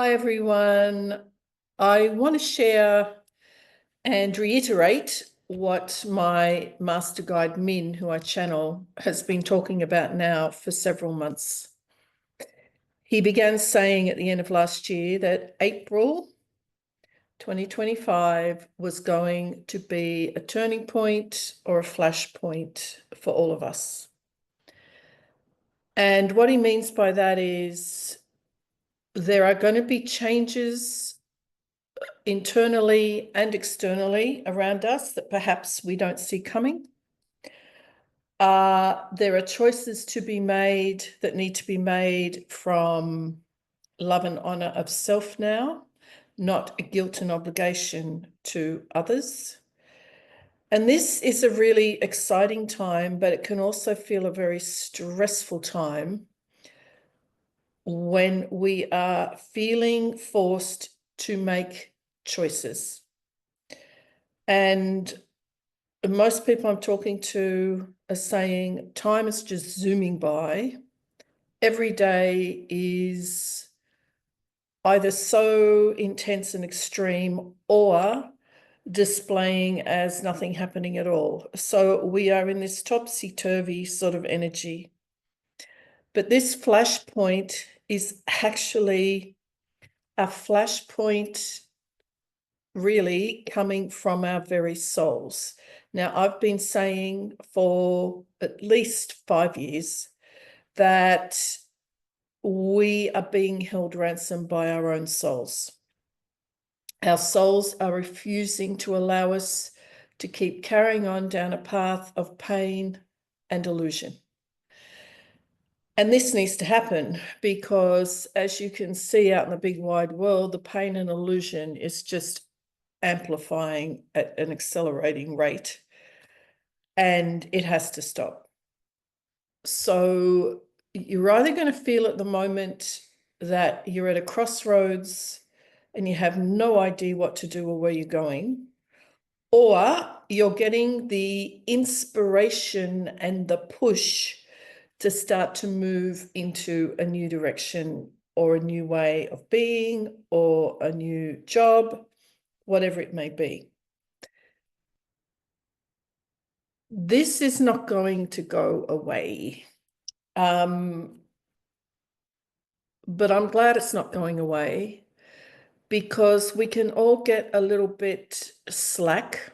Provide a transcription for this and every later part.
Hi, everyone. I want to share and reiterate what my master guide Min, who I channel, has been talking about now for several months. He began saying at the end of last year that April 2025 was going to be a turning point or a flash point for all of us. And what he means by that is there are going to be changes internally and externally around us that perhaps we don't see coming. There are choices to be made that need to be made from love and honor of self now, not a guilt and obligation to others. And this is a really exciting time, but it can also feel a very stressful time when we are feeling forced to make choices. And most people I'm talking to are saying time is just zooming by. Every day is either so intense and extreme or displaying as nothing happening at all. So we are in this topsy-turvy sort of energy. But this flashpoint is actually a flashpoint really coming from our very souls. Now, I've been saying for at least 5 years that we are being held ransom by our own souls. Our souls are refusing to allow us to keep carrying on down a path of pain and illusion. And this needs to happen because, as you can see out in the big wide world, the pain and illusion is just amplifying at an accelerating rate, and it has to stop. So you're either going to feel at the moment that you're at a crossroads and you have no idea what to do or where you're going, or you're getting the inspiration and the push to start to move into a new direction or a new way of being or a new job, whatever it may be. This is not going to go away. But I'm glad it's not going away because we can all get a little bit slack.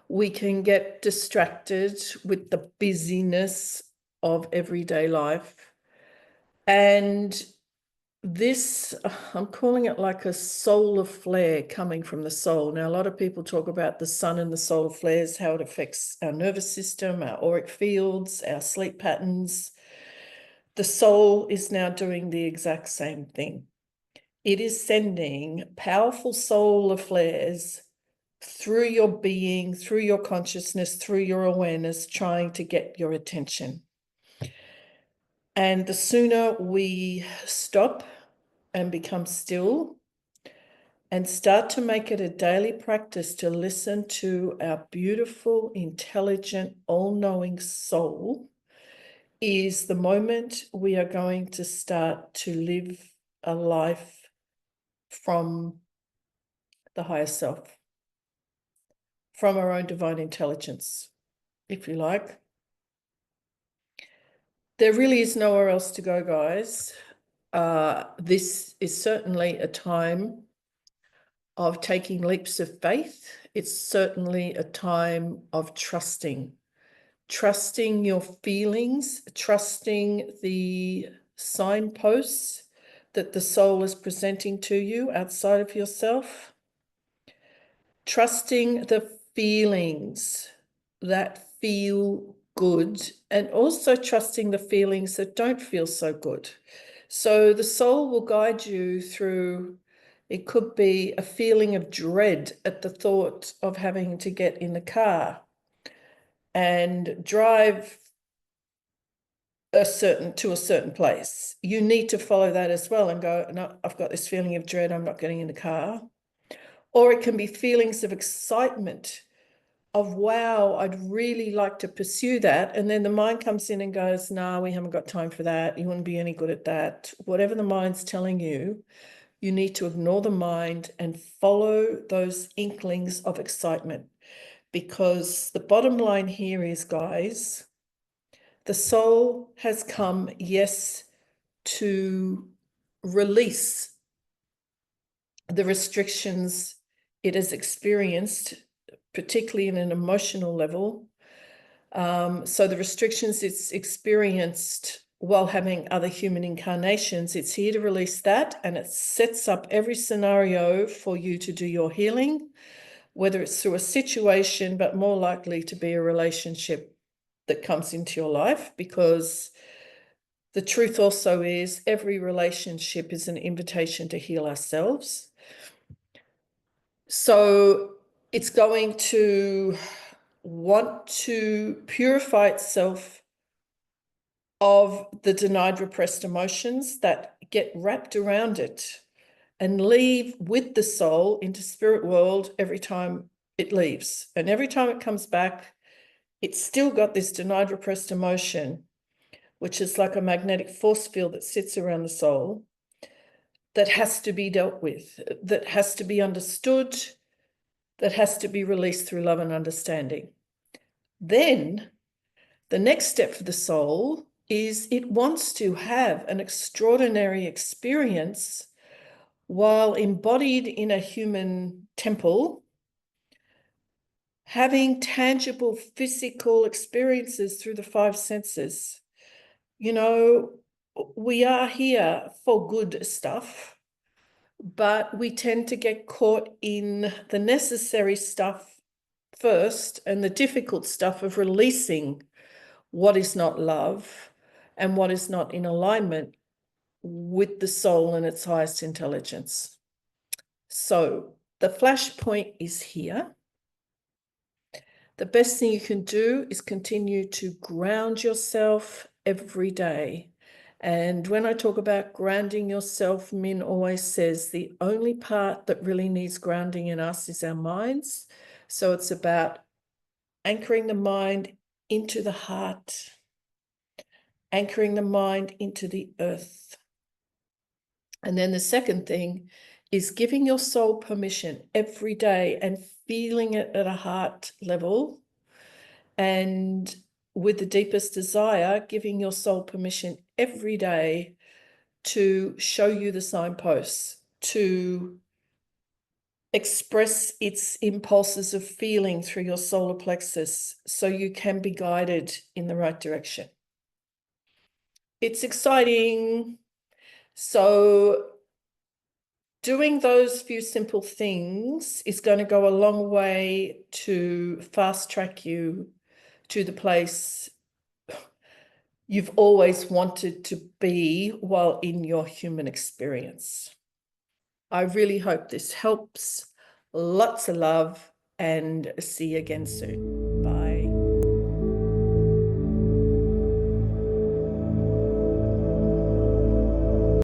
We can get distracted with the busyness of everyday life. And this, I'm calling it like a solar flare coming from the soul. Now, a lot of people talk about the sun and the solar flares, how it affects our nervous system, our auric fields, our sleep patterns. The soul is now doing the exact same thing. It is sending powerful solar flares through your being, through your consciousness, through your awareness, trying to get your attention. And the sooner we stop and become still and start to make it a daily practice to listen to our beautiful, intelligent, all-knowing soul, is the moment we are going to start to live a life from the higher self, from our own divine intelligence, if you like. There really is nowhere else to go, guys. This is certainly a time of taking leaps of faith. It's certainly a time of trusting your feelings, trusting the signposts that the soul is presenting to you outside of yourself, trusting the feelings that feel good, and also trusting the feelings that don't feel so good. So the soul will guide you through, it could be a feeling of dread at the thought of having to get in the car and drive to a certain place. You need to follow that as well and go, no, I've got this feeling of dread, I'm not getting in the car. Or it can be feelings of excitement of, wow, I'd really like to pursue that. And then the mind comes in and goes, no, we haven't got time for that. You wouldn't be any good at that. Whatever the mind's telling you, You need to ignore the mind and follow those inklings of excitement, because the bottom line here is, guys, the soul has come, yes, to release the restrictions it has experienced, particularly in an emotional level. So the restrictions it's experienced while having other human incarnations, it's here to release that, and it sets up every scenario for you to do your healing, whether it's through a situation, but more likely to be a relationship that comes into your life, because the truth also is every relationship is an invitation to heal ourselves. So it's going to want to purify itself of the denied, repressed emotions that get wrapped around it and leave with the soul into spirit world every time it leaves. And every time it comes back, it's still got this denied, repressed emotion, which is like a magnetic force field that sits around the soul, that has to be dealt with, that has to be understood, that has to be released through love and understanding. Then the next step for the soul is it wants to have an extraordinary experience while embodied in a human temple, having tangible physical experiences through the five senses. You know, we are here for good stuff, but we tend to get caught in the necessary stuff first and the difficult stuff of releasing what is not love and what is not in alignment with the soul and its highest intelligence. So the flashpoint is here. The best thing you can do is continue to ground yourself every day. And when I talk about grounding yourself, Min always says the only part that really needs grounding in us is our minds. So it's about anchoring the mind into the heart, anchoring the mind into the earth. And then the second thing is giving your soul permission every day and feeling it at a heart level, and with the deepest desire, giving your soul permission every day to show you the signposts, to express its impulses of feeling through your solar plexus so you can be guided in the right direction. It's exciting. So doing those few simple things is going to go a long way to fast track you to the place you've always wanted to be while in your human experience. I really hope this helps. Lots of love, and see you again soon.